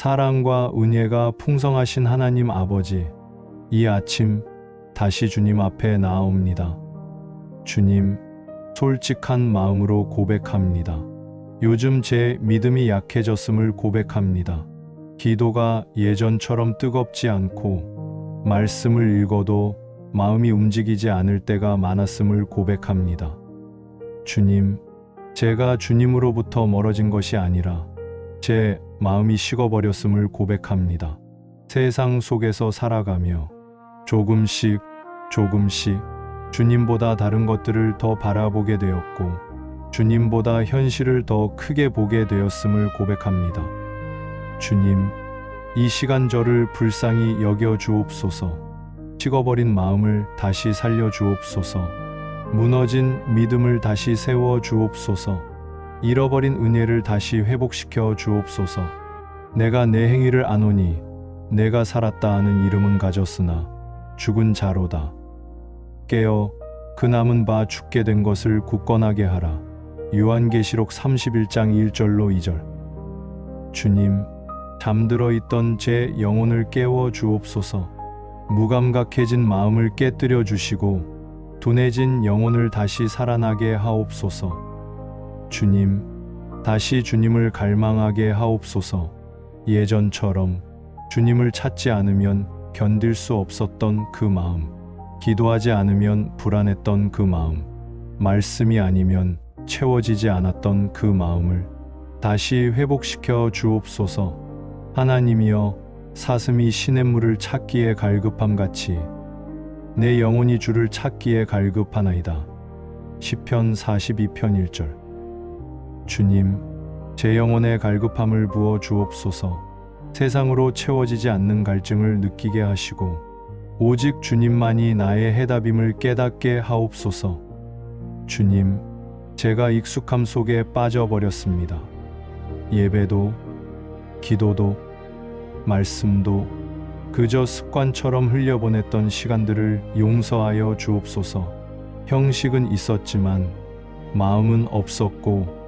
사랑과 은혜가 풍성하신 하나님 아버지, 이 아침 다시 주님 앞에 나아옵니다. 주님, 솔직한 마음으로 고백합니다. 요즘 제 믿음이 약해졌음을 고백합니다. 기도가 예전처럼 뜨겁지 않고 말씀을 읽어도 마음이 움직이지 않을 때가 많았음을 고백합니다. 주님, 제가 주님으로부터 멀어진 것이 아니라 제 마음이 식어버렸음을 고백합니다. 세상 속에서 살아가며 조금씩 주님보다 다른 것들을 더 바라보게 되었고 주님보다 현실을 더 크게 보게 되었음을 고백합니다. 주님, 이 시간 저를 불쌍히 여겨 주옵소서. 식어버린 마음을 다시 살려 주옵소서. 무너진 믿음을 다시 세워 주옵소서. 잃어버린 은혜를 다시 회복시켜 주옵소서. 내가 내 행위를 아노니 내가 살았다 하는 이름은 가졌으나 죽은 자로다. 깨어 그 남은 바 죽게 된 것을 굳건하게 하라. 요한계시록 31장 1절로 2절. 주님, 잠들어 있던 제 영혼을 깨워 주옵소서. 무감각해진 마음을 깨뜨려 주시고 둔해진 영혼을 다시 살아나게 하옵소서. 주님, 다시 주님을 갈망하게 하옵소서. 예전처럼 주님을 찾지 않으면 견딜 수 없었던 그 마음, 기도하지 않으면 불안했던 그 마음, 말씀이 아니면 채워지지 않았던 그 마음을 다시 회복시켜 주옵소서. 하나님이여, 사슴이 시냇물을 찾기에 갈급함같이 내 영혼이 주를 찾기에 갈급하나이다. 시편 42편 1절. 주님, 제 영혼에 갈급함을 부어 주옵소서. 세상으로 채워지지 않는 갈증을 느끼게 하시고 오직 주님만이 나의 해답임을 깨닫게 하옵소서. 주님, 제가 익숙함 속에 빠져버렸습니다. 예배도, 기도도, 말씀도 그저 습관처럼 흘려보냈던 시간들을 용서하여 주옵소서. 형식은 있었지만 마음은 없었고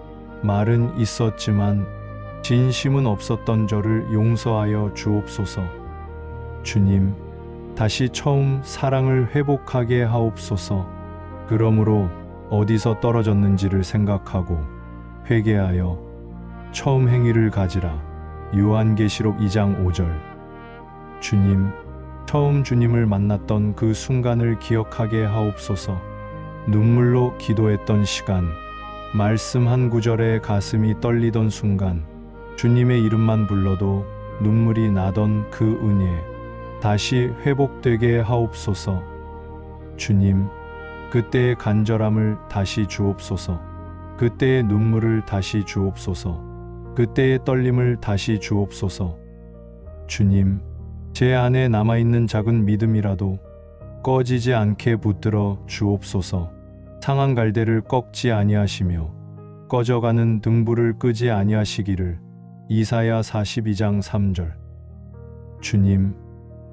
말은 있었지만 진심은 없었던 저를 용서하여 주옵소서. 주님, 다시 처음 사랑을 회복하게 하옵소서. 그러므로 어디서 떨어졌는지를 생각하고 회개하여 처음 행위를 가지라. 요한계시록 2장 5절. 주님, 처음 주님을 만났던 그 순간을 기억하게 하옵소서. 눈물로 기도했던 시간, 말씀 한 구절에 가슴이 떨리던 순간, 주님의 이름만 불러도 눈물이 나던 그 은혜 다시 회복되게 하옵소서. 주님, 그때의 간절함을 다시 주옵소서. 그때의 눈물을 다시 주옵소서. 그때의 떨림을 다시 주옵소서. 주님, 제 안에 남아있는 작은 믿음이라도 꺼지지 않게 붙들어 주옵소서. 상한 갈대를 꺾지 아니하시며 꺼져가는 등불을 끄지 아니하시기를. 이사야 42장 3절. 주님,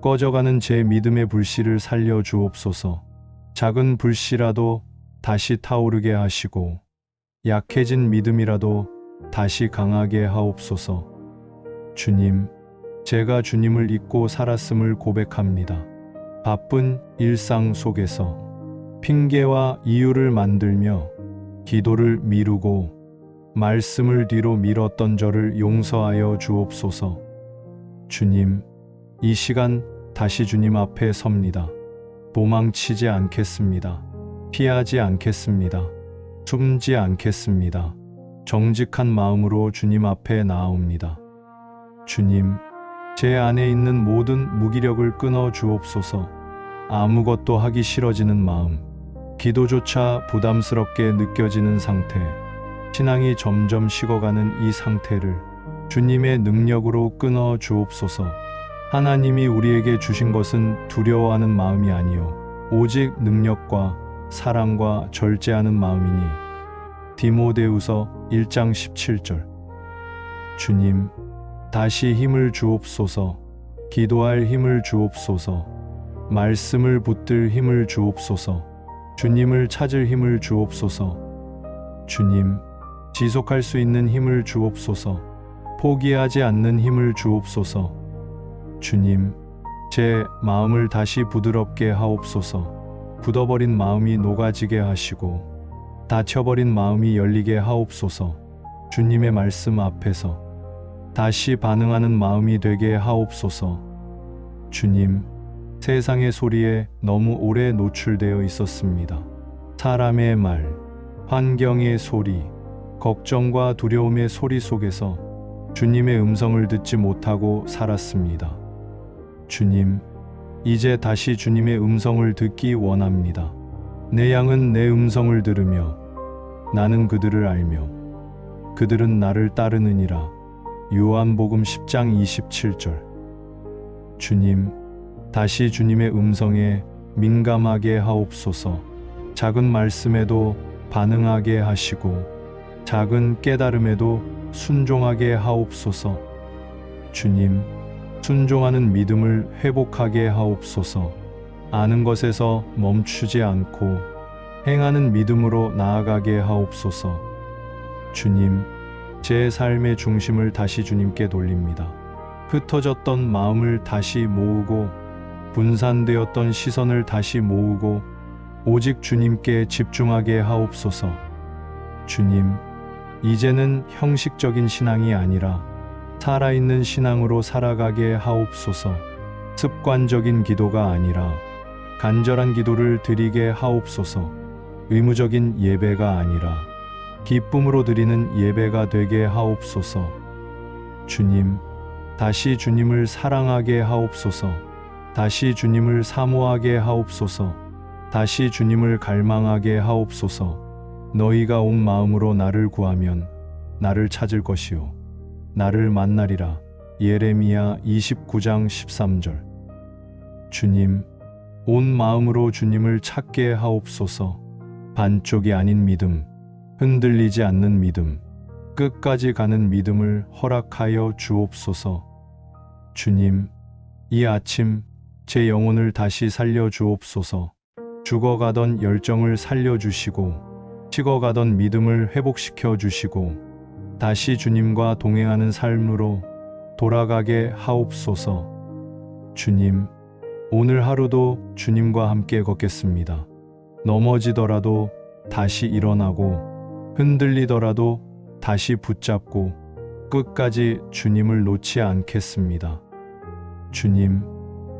꺼져가는 제 믿음의 불씨를 살려 주옵소서. 작은 불씨라도 다시 타오르게 하시고 약해진 믿음이라도 다시 강하게 하옵소서. 주님, 제가 주님을 잊고 살았음을 고백합니다. 바쁜 일상 속에서 핑계와 이유를 만들며 기도를 미루고 말씀을 뒤로 미뤘던 저를 용서하여 주옵소서. 주님, 이 시간 다시 주님 앞에 섭니다. 도망치지 않겠습니다. 피하지 않겠습니다. 숨지 않겠습니다. 정직한 마음으로 주님 앞에 나아옵니다. 주님, 제 안에 있는 모든 무기력을 끊어 주옵소서. 아무것도 하기 싫어지는 마음, 기도조차 부담스럽게 느껴지는 상태, 신앙이 점점 식어가는 이 상태를 주님의 능력으로 끊어 주옵소서. 하나님이 우리에게 주신 것은 두려워하는 마음이 아니요 오직 능력과 사랑과 절제하는 마음이니. 디모데후서 1장 17절. 주님, 다시 힘을 주옵소서. 기도할 힘을 주옵소서. 말씀을 붙들 힘을 주옵소서. 주님을 찾을 힘을 주옵소서. 주님, 지속할 수 있는 힘을 주옵소서. 포기하지 않는 힘을 주옵소서. 주님, 제 마음을 다시 부드럽게 하옵소서. 굳어버린 마음이 녹아지게 하시고 닫혀버린 마음이 열리게 하옵소서. 주님의 말씀 앞에서 다시 반응하는 마음이 되게 하옵소서. 주님, 세상의 소리에 너무 오래 노출되어 있었습니다. 사람의 말, 환경의 소리, 걱정과 두려움의 소리 속에서 주님의 음성을 듣지 못하고 살았습니다. 주님, 이제 다시 주님의 음성을 듣기 원합니다. 내 양은 내 음성을 들으며 나는 그들을 알며 그들은 나를 따르느니라. 요한복음 10장 27절. 주님, 다시 주님의 음성에 민감하게 하옵소서. 작은 말씀에도 반응하게 하시고 작은 깨달음에도 순종하게 하옵소서. 주님, 순종하는 믿음을 회복하게 하옵소서. 아는 것에서 멈추지 않고 행하는 믿음으로 나아가게 하옵소서. 주님, 제 삶의 중심을 다시 주님께 돌립니다. 흩어졌던 마음을 다시 모으고 분산되었던 시선을 다시 모으고 오직 주님께 집중하게 하옵소서. 주님, 이제는 형식적인 신앙이 아니라 살아있는 신앙으로 살아가게 하옵소서. 습관적인 기도가 아니라 간절한 기도를 드리게 하옵소서. 의무적인 예배가 아니라 기쁨으로 드리는 예배가 되게 하옵소서. 주님, 다시 주님을 사랑하게 하옵소서. 다시 주님을 사모하게 하옵소서. 다시 주님을 갈망하게 하옵소서. 너희가 온 마음으로 나를 구하면 나를 찾을 것이요 나를 만나리라. 예레미야 29장 13절. 주님, 온 마음으로 주님을 찾게 하옵소서. 반쪽이 아닌 믿음, 흔들리지 않는 믿음, 끝까지 가는 믿음을 허락하여 주옵소서. 주님, 이 아침 제 영혼을 다시 살려 주옵소서. 죽어가던 열정을 살려주시고 식어가던 믿음을 회복시켜 주시고 다시 주님과 동행하는 삶으로 돌아가게 하옵소서. 주님, 오늘 하루도 주님과 함께 걷겠습니다. 넘어지더라도 다시 일어나고 흔들리더라도 다시 붙잡고 끝까지 주님을 놓지 않겠습니다. 주님,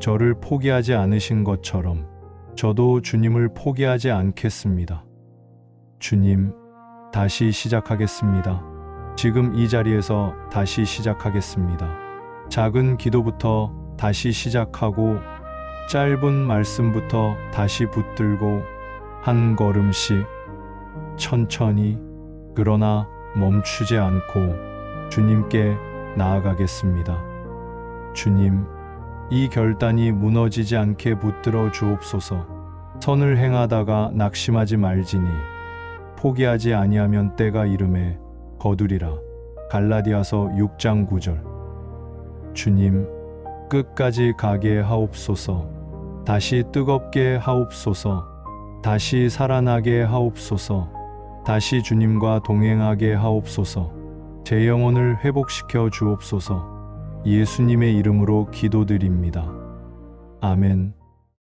저를 포기하지 않으신 것처럼 저도 주님을 포기하지 않겠습니다. 주님, 다시 시작하겠습니다. 지금 이 자리에서 다시 시작하겠습니다. 작은 기도부터 다시 시작하고 짧은 말씀부터 다시 붙들고 한 걸음씩 천천히 그러나 멈추지 않고 주님께 나아가겠습니다. 주님, 이 결단이 무너지지 않게 붙들어 주옵소서. 선을 행하다가 낙심하지 말지니 포기하지 아니하면 때가 이름에 거두리라. 갈라디아서 6장 9절. 주님, 끝까지 가게 하옵소서. 다시 뜨겁게 하옵소서. 다시 살아나게 하옵소서. 다시 주님과 동행하게 하옵소서. 제 영혼을 회복시켜 주옵소서. 예수님의 이름으로 기도드립니다. 아멘.